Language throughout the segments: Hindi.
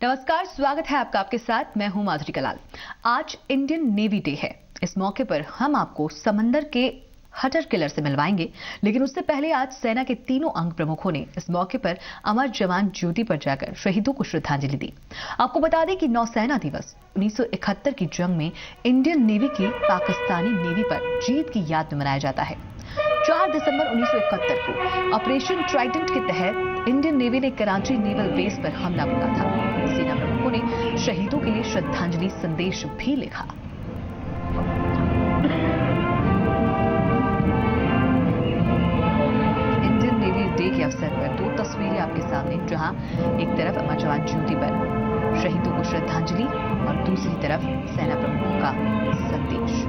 नमस्कार, स्वागत है आपका आपके साथ। मैं हूं माधुरी कलाल। आज इंडियन नेवी डे है। इस मौके पर हम आपको समंदर के हटर किलर से मिलवाएंगे, लेकिन उससे पहले आज सेना के तीनों अंग प्रमुखों ने इस मौके पर अमर जवान ज्योति पर जाकर शहीदों को श्रद्धांजलि दी। आपको बता दें कि नौसेना दिवस 1971 की जंग में इंडियन नेवी की पाकिस्तानी नेवी पर जीत की याद में मनाया जाता है। 4 दिसंबर 1971 को ऑपरेशन ट्राइडेंट के तहत इंडियन नेवी ने कराची नेवल बेस पर हमला बोला था। सेना प्रमुखों ने शहीदों के लिए श्रद्धांजलि संदेश भी लिखा। इंडियन नेवी डे के अवसर पर 2 तस्वीरें आपके सामने, जहां एक तरफ अमर जवान ज्योति पर शहीदों को श्रद्धांजलि और दूसरी तरफ सेना प्रमुखों का संदेश।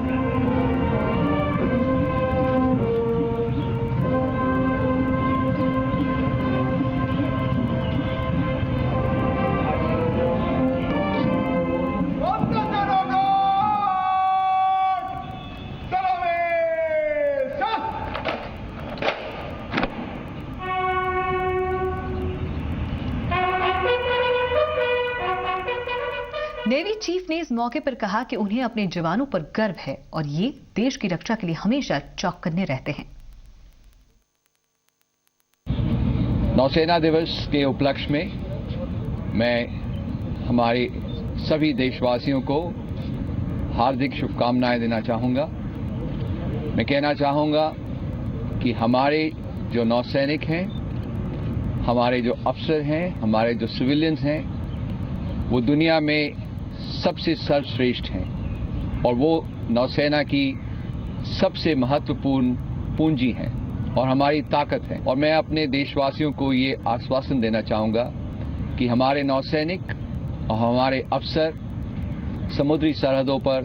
नेवी चीफ ने इस मौके पर कहा कि उन्हें अपने जवानों पर गर्व है और ये देश की रक्षा के लिए हमेशा चौकन्ने रहते हैं। नौसेना दिवस के उपलक्ष्य में मैं हमारे सभी देशवासियों को हार्दिक शुभकामनाएं देना चाहूंगा। मैं कहना चाहूंगा कि हमारे जो नौसैनिक हैं, हमारे जो अफसर हैं, हमारे जो सिविलियंस हैं, वो दुनिया में सबसे सर्वश्रेष्ठ हैं और वो नौसेना की सबसे महत्वपूर्ण पूंजी हैं और हमारी ताकत है। और मैं अपने देशवासियों को ये आश्वासन देना चाहूँगा कि हमारे नौसैनिक और हमारे अफसर समुद्री सरहदों पर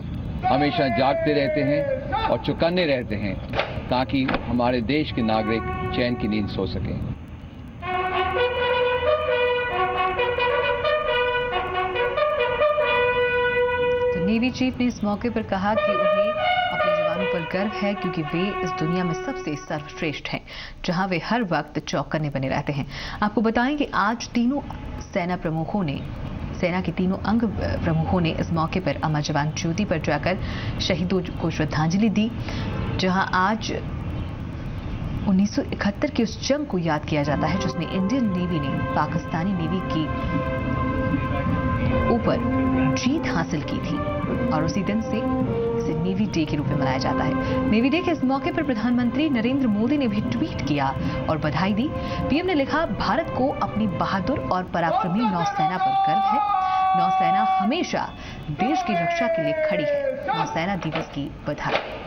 हमेशा जागते रहते हैं और चौकन्ने रहते हैं ताकि हमारे देश के नागरिक चैन की नींद सो सकें। नेवी चीफ ने इस मौके पर कहा कि उन्हें अपने जवानों पर गर्व है क्योंकि वे इस दुनिया में सबसे सर्वश्रेष्ठ हैं, जहां वे हर वक्त चौकन्ने बने रहते हैं। आपको बताएं कि आज तीनों सेना के तीनों अंग प्रमुखों ने इस मौके पर अमर जवान ज्योति पर जाकर शहीदों को श्रद्धांजलि दी, जहां आज 1971 की उस जंग को याद किया जाता है जिसमें इंडियन नेवी ने पाकिस्तानी नेवी की ऊपर जीत हासिल की थी और उसी दिन से इसे नेवी डे के रूप में मनाया जाता है। नेवी डे के इस मौके पर प्रधानमंत्री नरेंद्र मोदी ने भी ट्वीट किया और बधाई दी। पीएम ने लिखा, भारत को अपनी बहादुर और पराक्रमी नौसेना पर गर्व है। नौसेना हमेशा देश की रक्षा के लिए खड़ी है। नौसेना दिवस की बधाई।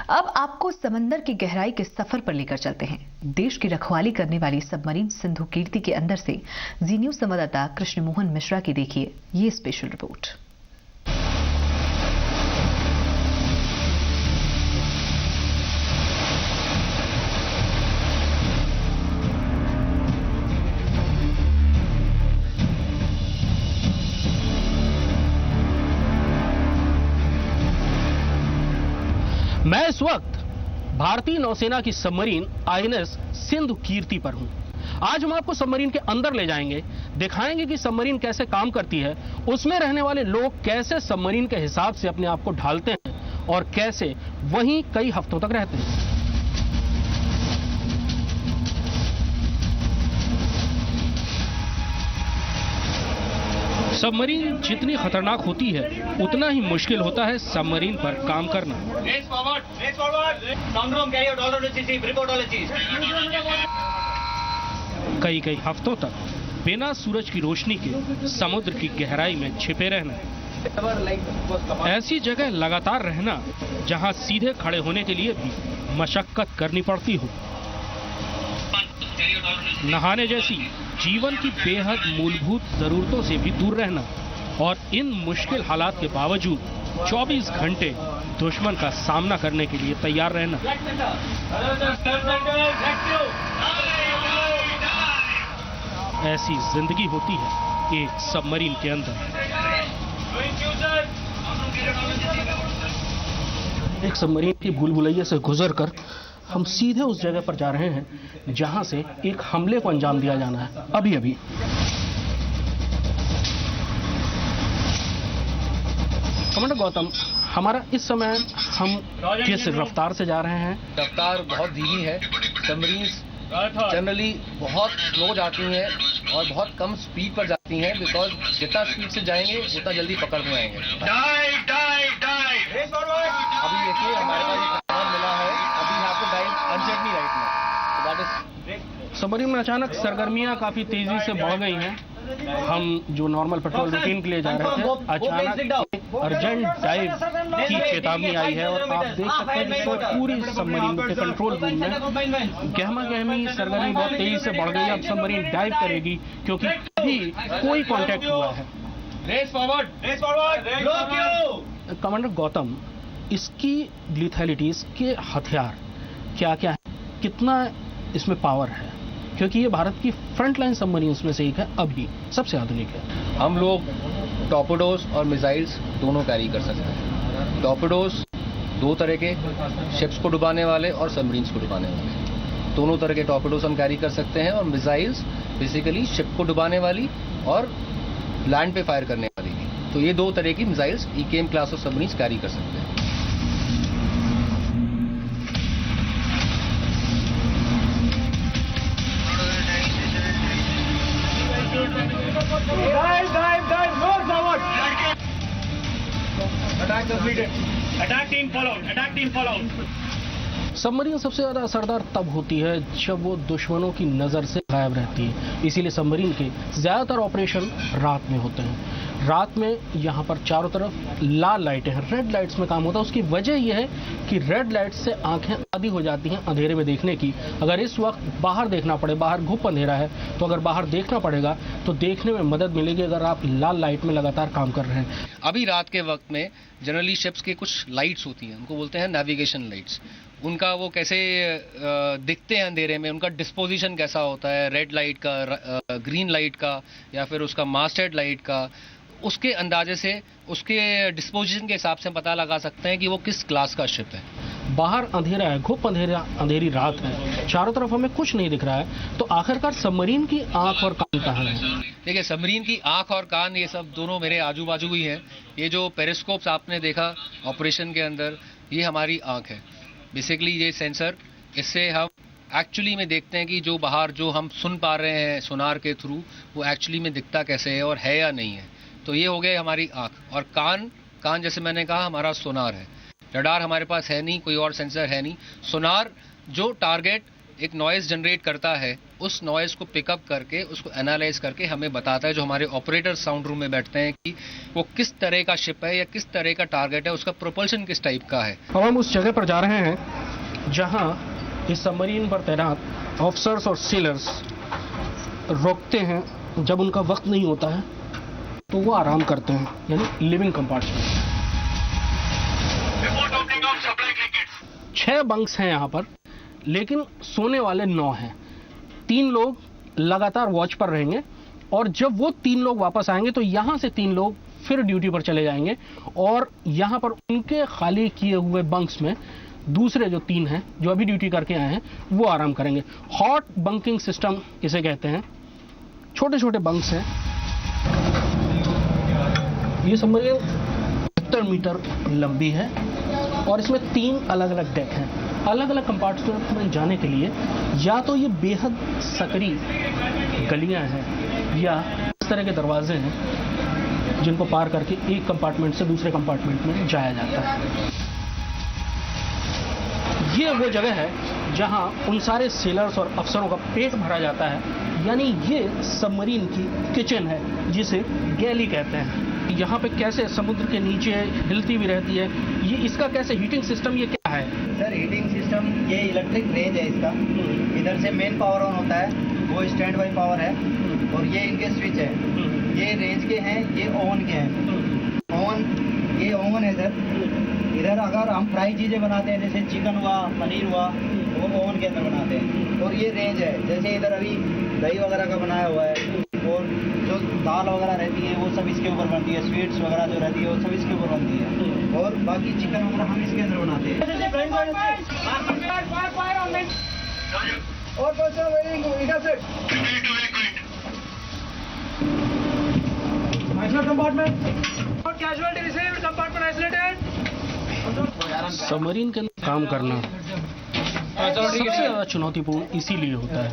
अब आपको समंदर की गहराई के सफर पर लेकर चलते हैं। देश की रखवाली करने वाली सबमरीन सिंधु कीर्ति के अंदर से जी न्यूज संवाददाता कृष्ण मोहन मिश्रा की देखिए ये स्पेशल रिपोर्ट। मैं इस वक्त भारतीय नौसेना की सबमरीन आईएनएस सिंधु कीर्ति पर हूं। आज हम आपको सबमरीन के अंदर ले जाएंगे, दिखाएंगे कि सबमरीन कैसे काम करती है, उसमें रहने वाले लोग कैसे सबमरीन के हिसाब से अपने आप को ढालते हैं और कैसे वहीं कई हफ्तों तक रहते हैं। सबमरीन जितनी खतरनाक होती है उतना ही मुश्किल होता है सबमरीन पर काम करना। कई हफ्तों तक बिना सूरज की रोशनी के समुद्र की गहराई में छिपे रहना, ऐसी जगह लगातार रहना जहां सीधे खड़े होने के लिए भी मशक्कत करनी पड़ती हो, नहाने जैसी जीवन की बेहद मूलभूत जरूरतों से भी दूर रहना और इन मुश्किल हालात के बावजूद 24 घंटे दुश्मन का सामना करने के लिए तैयार रहना। ऐसी जिंदगी होती है एक सबमरीन के अंदर। एक सबमरीन की भूल-भुलैया से गुजरकर हम सीधे उस जगह पर जा रहे हैं जहां से एक हमले को अंजाम दिया जाना है अभी। कमांडर गौतम, हमारा इस समय हम किस रफ्तार से जा रहे हैं? रफ्तार बहुत धीमी है। सबमरीन्स जनरली बहुत स्लो जाती हैं और बहुत कम स्पीड पर जाती हैं, बिकॉज जितना स्पीड से जाएंगे उतना जल्दी पकड़ में आएंगे। अभी देखिए हमारे पास एक कमांड मिला है, अभी यहाँ पे डाइव अर्जेंटली राइट में। सबमरीन में अचानक सरगर्मियां काफी तेजी से बढ़ गई हैं। हम जो नॉर्मल पेट्रोल रूटीन के लिए जा रहे थे, अचानक अर्जेंट डाइव की चेतावनी आई है और आप देख सकते हैं कि पूरी सबमरीन के कंट्रोल रूम में गहमा गहमी सरगर्मी बहुत तेजी से बढ़ गई। अब सबमरीन डाइव करेगी क्योंकि अभी कोई कांटेक्ट हुआ है। रेस फॉरवर्ड, कमांडर गौतम, इसकी लिथैलिटी, इसके हथियार क्या क्या है, कितना इसमें पावर है? क्योंकि ये भारत की फ्रंटलाइन सबमरीन्स में से एक है, अभी सबसे आधुनिक है। हम लोग टॉर्पेडोज और मिसाइल्स दोनों कैरी कर सकते हैं। टॉर्पेडोज दो तरह के, शिप्स को डुबाने वाले और सबमरीन्स को डुबाने वाले, दोनों तरह के टॉर्पेडोज हम कैरी कर सकते हैं। और मिसाइल्स बेसिकली शिप को डुबाने वाली और लैंड पे फायर करने वाली भी। तो ये दो तरह की missiles EKM class of submarines carry कर सकते हैं। सबमरीन सबसे ज्यादा असरदार तब होती है जब वो दुश्मनों की नजर से गायब रहती है। इसीलिए सबमरीन के ज्यादातर ऑपरेशन रात में होते हैं। रात में यहाँ पर चारों तरफ लाल लाइटें हैं, रेड लाइट्स में काम होता है। उसकी वजह यह है कि रेड लाइट से आंखें आदी हो जाती हैं अंधेरे में देखने की। अगर इस वक्त बाहर देखना पड़े, बाहर घुप अंधेरा है, तो अगर बाहर देखना पड़ेगा तो देखने में मदद मिलेगी अगर आप लाल लाइट में लगातार काम कर रहे हैं। अभी रात के वक्त में जनरली शिप्स के कुछ लाइट्स होती हैं, उनको बोलते हैं नेविगेशन लाइट्स। उनका वो कैसे दिखते हैं अंधेरे में, उनका डिस्पोजिशन कैसा होता है, रेड लाइट का, ग्रीन लाइट का, या फिर उसका मास्टर्ड लाइट का, उसके अंदाजे से, उसके डिस्पोजिशन के हिसाब से पता लगा सकते हैं कि वो किस क्लास का शिप है। बाहर अंधेरा है, घुप अंधेरी रात है, चारों तरफ हमें कुछ नहीं दिख रहा है, तो आखिरकार सबमरीन की आंख और कान कहाँ है? देखिए, सबमरीन की आंख और कान ये सब दोनों मेरे आजू बाजू ही हैं। ये जो पेरिस्कोप्स आपने देखा ऑपरेशन के अंदर, ये हमारी आंख है। बेसिकली ये सेंसर, इससे हम एक्चुअली में देखते हैं कि जो बाहर जो हम सुन पा रहे हैं सोनार के थ्रू, वो एक्चुअली में दिखता कैसे है और है या नहीं है। तो ये हो गए हमारी आंख। और कान जैसे मैंने कहा हमारा सोनार है। रडार हमारे पास है नहीं, कोई और सेंसर है नहीं। सोनार जो टारगेट एक नॉइज़ जनरेट करता है, उस नॉइज़ को पिकअप करके, उसको एनालाइज करके हमें बताता है, जो हमारे ऑपरेटर साउंड रूम में बैठते हैं, कि वो किस तरह का शिप है या किस तरह का टारगेट है, उसका प्रोपल्शन किस टाइप का है। अब हम उस जगह पर जा रहे हैं जहां इस सबमरीन पर तैनात ऑफिसर्स और सेलर्स रोकते हैं। जब उनका वक्त नहीं होता है तो वो आराम करते हैं, यानी लिविंग कंपार्टमेंट। 6 बंक्स हैं यहाँ पर, लेकिन सोने वाले 9 हैं। 3 लोग लगातार वॉच पर रहेंगे और जब वो 3 लोग वापस आएंगे तो यहाँ से 3 लोग फिर ड्यूटी पर चले जाएंगे और यहाँ पर उनके खाली किए हुए बंक्स में दूसरे जो 3 हैं जो अभी ड्यूटी करके आए हैं वो आराम करेंगे। हॉट बंकिंग सिस्टम इसे कहते हैं। छोटे छोटे बंक्स हैं। ये सबमरीन 70 मीटर लंबी है और इसमें 3 अलग अलग डेक हैं। अलग अलग कंपार्टमेंट में जाने के लिए या तो ये बेहद सकरी गलियां हैं या इस तरह के दरवाजे हैं जिनको पार करके एक कंपार्टमेंट से दूसरे कंपार्टमेंट में जाया जाता है। ये वो जगह है जहां उन सारे सेलर्स और अफसरों का पेट भरा जाता है, यानी ये सबमरीन की किचन है जिसे गैली कहते हैं। यहाँ पे कैसे समुद्र के नीचे हिलती भी रहती है, ये इसका कैसे हीटिंग सिस्टम, ये क्या है? सर, हीटिंग सिस्टम ये इलेक्ट्रिक रेंज है इसका। इधर से मेन पावर ऑन होता है, वो स्टैंड बाई पावर है, और ये इनके स्विच है। ये रेंज के हैं, ये ओवन के हैं। ओवन, ये ओवन है सर। इधर अगर हम फ्राई चीज़ें बनाते हैं, जैसे चिकन हुआ, पनीर हुआ, वो ओवन के अंदर बनाते हैं। और ये रेंज है, जैसे इधर अभी दही वगैरह का बनाया हुआ है, और जो जो दाल वगैरह रहती है वो सब इसके ऊपर बनती है, स्वीट्स वगैरह जो रहती है वो सब इसके ऊपर बनती है, और बाकी चिकन वगैरह हम इसके अंदर बनाते हैं। सबमरीन के अंदर काम करना सबसे ज्यादा चुनौतीपूर्ण इसीलिए होता है,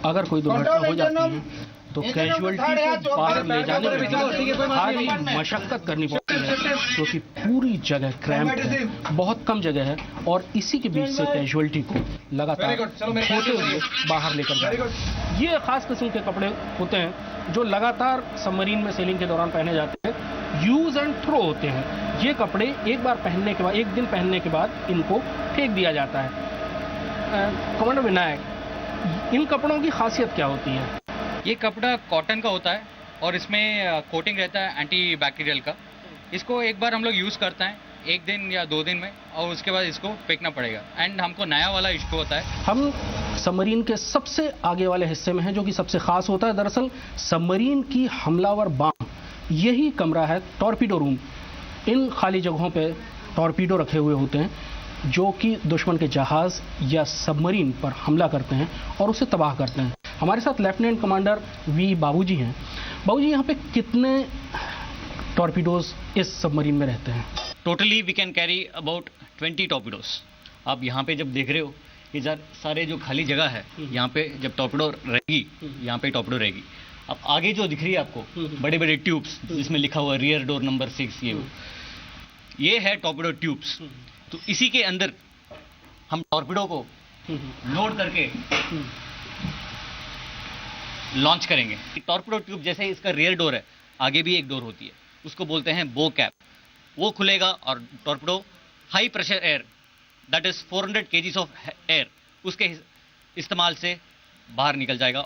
अगर कोई दुर्घटना हो जाती है तो कैजुअलिटी को बाहर ले जाने में भारी मशक्कत करनी पड़ती है, क्योंकि पूरी जगह क्रैम्प है, बहुत कम जगह है, और इसी के बीच से कैजुअलिटी को लगातार होते हुए बाहर लेकर जाना। ये खास किस्म के कपड़े होते हैं जो लगातार सबमरीन में सेलिंग के दौरान पहने जाते हैं, यूज एंड थ्रो होते हैं। ये कपड़े एक बार पहनने के बाद, एक दिन पहनने के बाद इनको फेंक दिया जाता है। कमांडर विनायक, इन कपड़ों की खासियत क्या होती है? ये कपड़ा कॉटन का होता है और इसमें कोटिंग रहता है एंटी बैक्टीरियल का। इसको एक बार हम लोग यूज़ करते हैं 1 दिन या 2 दिन में, और उसके बाद इसको फेंकना पड़ेगा, एंड हमको नया वाला इशू होता है। हम सबमरीन के सबसे आगे वाले हिस्से में हैं, जो कि सबसे खास होता है। दरअसल सबमरीन की हमलावर बाम यही कमरा है, टॉर्पीडो रूम। इन खाली जगहों पे टॉर्पीडो रखे हुए होते हैं जो कि दुश्मन के जहाज या सबमरीन पर हमला करते हैं और उसे तबाह करते हैं। हमारे साथ लेफ्टिनेंट कमांडर वी बाबूजी हैं। बाबूजी, यहाँ पे कितने टॉर्पीडोज इस सबमरीन में रहते हैं? Totally we can carry about 20 torpedoes. आप यहाँ पे जब देख रहे हो ये सारे जो खाली जगह है, यहाँ पे जब टॉर्पीडो रहेगी, यहाँ पे टॉर्पीडो रहेगी। अब आगे जो दिख रही है आपको बड़े बड़े ट्यूब्स जिसमें लिखा हुआ रियर डोर नंबर 6, ये है टॉर्पीडो ट्यूब्स। तो इसी के अंदर हम टॉर्पीडो को लोड करके लॉन्च करेंगे। टॉर्पीडो ट्यूब जैसे इसका रियर डोर है, आगे भी एक डोर होती है, उसको बोलते हैं बो कैप। वो खुलेगा और torpedo high pressure air, that is 400 kgs of air, उसके इस्तेमाल से बाहर निकल जाएगा।